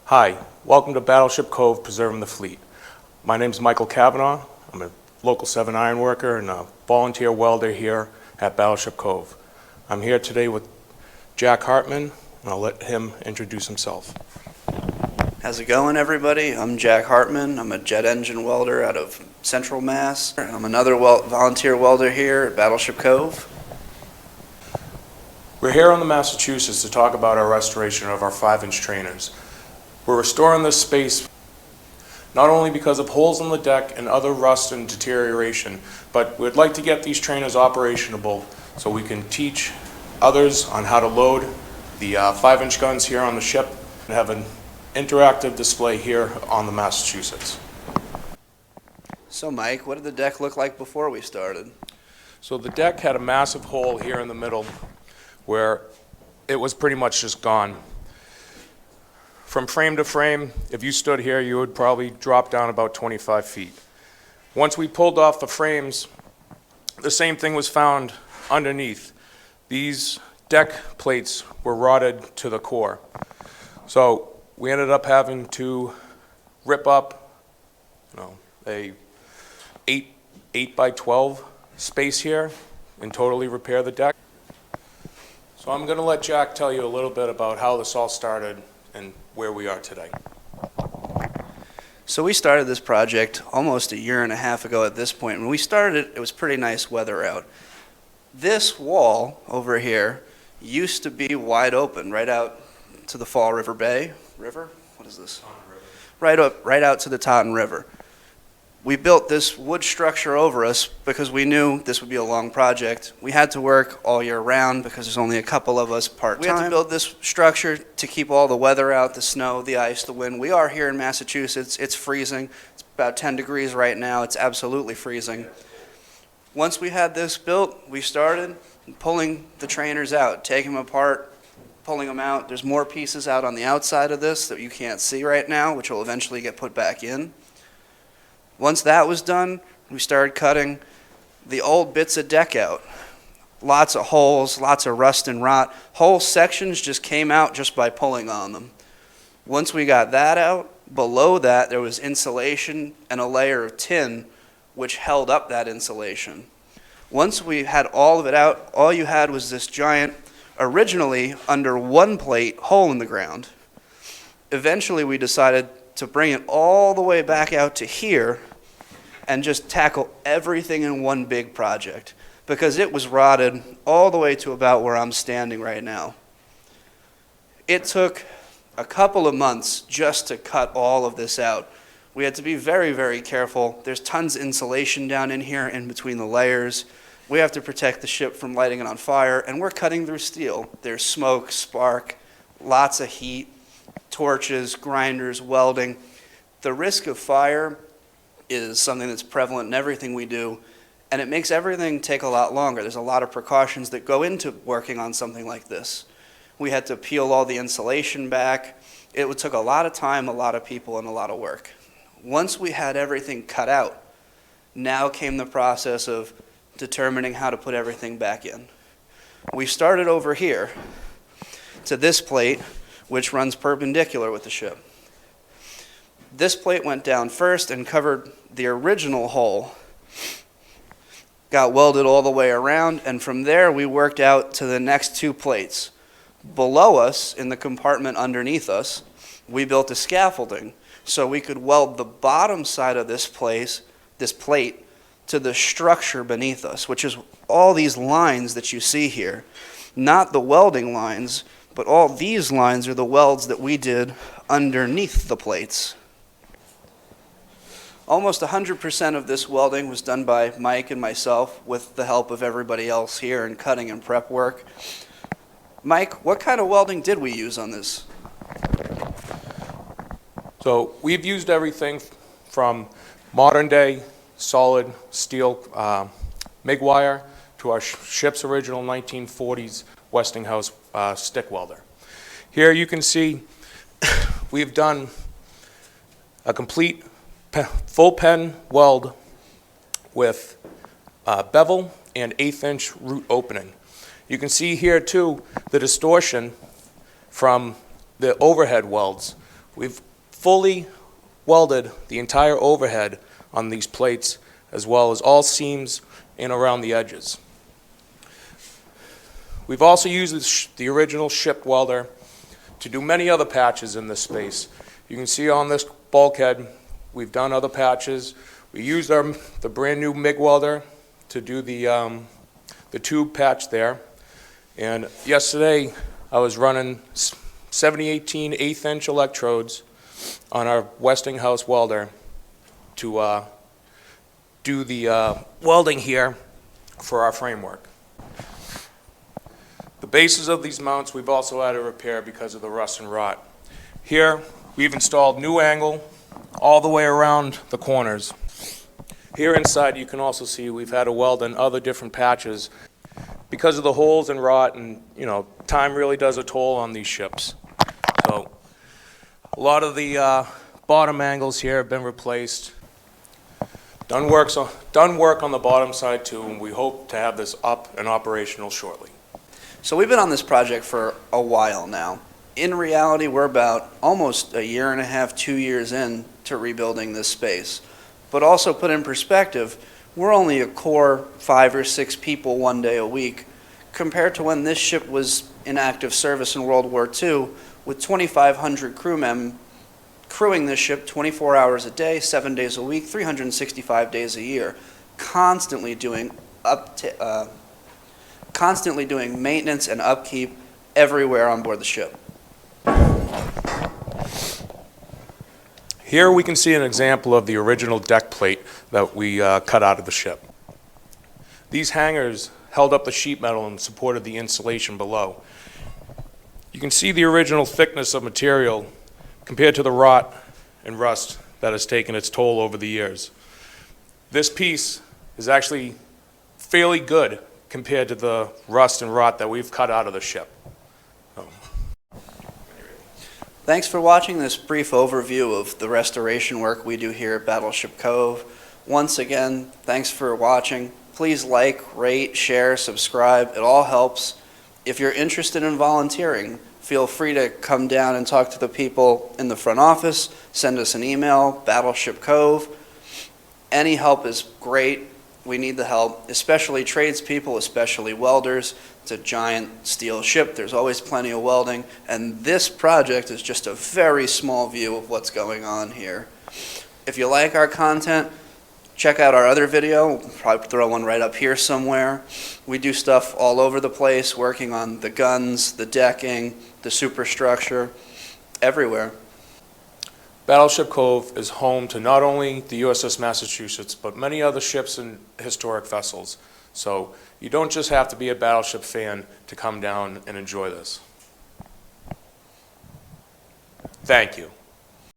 Hi, welcome to Battleship Cove, Preserving the Fleet. My name is Michael Cavanaugh. I'm a Local 7 iron worker and a volunteer welder here at Battleship Cove. I'm here today with Jack Hartman, and I'll let him introduce himself. How's it going, everybody? I'm Jack Hartman. I'm a jet engine welder out of Central Mass. I'm another volunteer welder here at Battleship Cove. We're here on the Massachusetts to talk about our restoration of our 5-inch trainers. We're restoring this space not only because of holes in the deck and other rust and deterioration, but we'd like to get these trainers operationable so we can teach others on how to load the 5-inch guns here on the ship and have an interactive display here on the Massachusetts. So Mike, what did the deck look like before we started? So the deck had a massive hole here in the middle where it was pretty much just gone. From frame to frame, if you stood here, you would probably drop down about 25 feet. Once we pulled off the frames, the same thing was found underneath. These deck plates were rotted to the core. So we ended up having to rip up, a 8 by 12 space here and totally repair the deck. So I'm going to let Jack tell you a little bit about how this all started and where we are today. So we started this project almost 1.5 years ago at this point. When we started it, it was pretty nice weather out. This wall over here used to be wide open right out to the Fall River Bay. River? What is this? Right out to the Taunton River. We built this wood structure over us because we knew this would be a long project. We had to work all year round because there's only a couple of us part-time. We had to build this structure to keep all the weather out, the snow, the ice, the wind. We are here in Massachusetts. It's freezing. It's about 10 degrees right now. It's absolutely freezing. Once we had this built, we started pulling the trainers out, taking them apart, pulling them out. There's more pieces out on the outside of this that you can't see right now, which will eventually get put back in. Once that was done, we started cutting the old bits of deck out. Lots of holes, lots of rust and rot. Whole sections just came out just by pulling on them. Once we got that out, below that there was insulation and a layer of tin which held up that insulation. Once we had all of it out, all you had was this giant, originally under one plate, hole in the ground. Eventually we decided to bring it all the way back out to here and just tackle everything in one big project because it was rotted all the way to about where I'm standing right now. It took a couple of months just to cut all of this out. We had to be very, very careful. There's tons of insulation down in here in between the layers. We have to protect the ship from lighting it on fire, and we're cutting through steel. There's smoke, spark, lots of heat, torches, grinders, welding. The risk of fire is something that's prevalent in everything we do, and it makes everything take a lot longer. There's a lot of precautions that go into working on something like this. We had to peel all the insulation back. It took a lot of time, a lot of people, and a lot of work. Once we had everything cut out, now came the process of determining how to put everything back in. We started over here to this plate, which runs perpendicular with the ship. This plate went down first and covered the original hole, got welded all the way around, and from there we worked out to the next 2 plates. Below us, in the compartment underneath us, we built a scaffolding so we could weld the bottom side of this plate to the structure beneath us, which is all these lines that you see here. Not the welding lines, but all these lines are the welds that we did underneath the plates. Almost 100% of this welding was done by Mike and myself with the help of everybody else here in cutting and prep work. Mike, what kind of welding did we use on this? So we've used everything from modern day solid steel MIG wire to our ship's original 1940s Westinghouse stick welder. Here you can see we've done a complete full pen weld with bevel and 1/8" root opening. You can see here too the distortion from the overhead welds. We've fully welded the entire overhead on these plates, as well as all seams and around the edges. We've also used the original ship welder to do many other patches in this space. You can see on this bulkhead, we've done other patches. We used the brand new MIG welder to do the tube patch there. And yesterday, I was running 7018 1/8" electrodes on our Westinghouse welder to do the welding here for our framework. The bases of these mounts we've also had to repair because of the rust and rot. Here, we've installed new angle all the way around the corners. Here inside, you can also see we've had to weld in other different patches because of the holes and rot, and time really does a toll on these ships. So a lot of the bottom angles here have been replaced. Done work on the bottom side too, and we hope to have this up and operational shortly. So we've been on this project for a while now. In reality, we're about almost a year and a half, 2 years in to rebuilding this space. But also put in perspective, we're only a core 5 or 6 people 1 day a week, compared to when this ship was in active service in World War II with 2,500 crewmen crewing this ship 24 hours a day, 7 days a week, 365 days a year, constantly doing maintenance and upkeep everywhere on board the ship. Here we can see an example of the original deck plate that we cut out of the ship. These hangers held up the sheet metal and supported the insulation below. You can see the original thickness of material compared to the rot and rust that has taken its toll over the years. This piece is actually fairly good compared to the rust and rot that we've cut out of the ship. Thanks for watching this brief overview of the restoration work we do here at Battleship Cove. Once again, thanks for watching. Please like, rate, share, subscribe. It all helps. If you're interested in volunteering, feel free to come down and talk to the people in the front office. Send us an email, Battleship Cove. Any help is great. We need the help, especially tradespeople, especially welders. It's a giant steel ship. There's always plenty of welding. And this project is just a very small view of what's going on here. If you like our content, check out our other video. We'll probably throw one right up here somewhere. We do stuff all over the place, working on the guns, the decking, the superstructure, everywhere. Battleship Cove is home to not only the USS Massachusetts, but many other ships and historic vessels. So you don't just have to be a Battleship fan to come down and enjoy this. Thank you.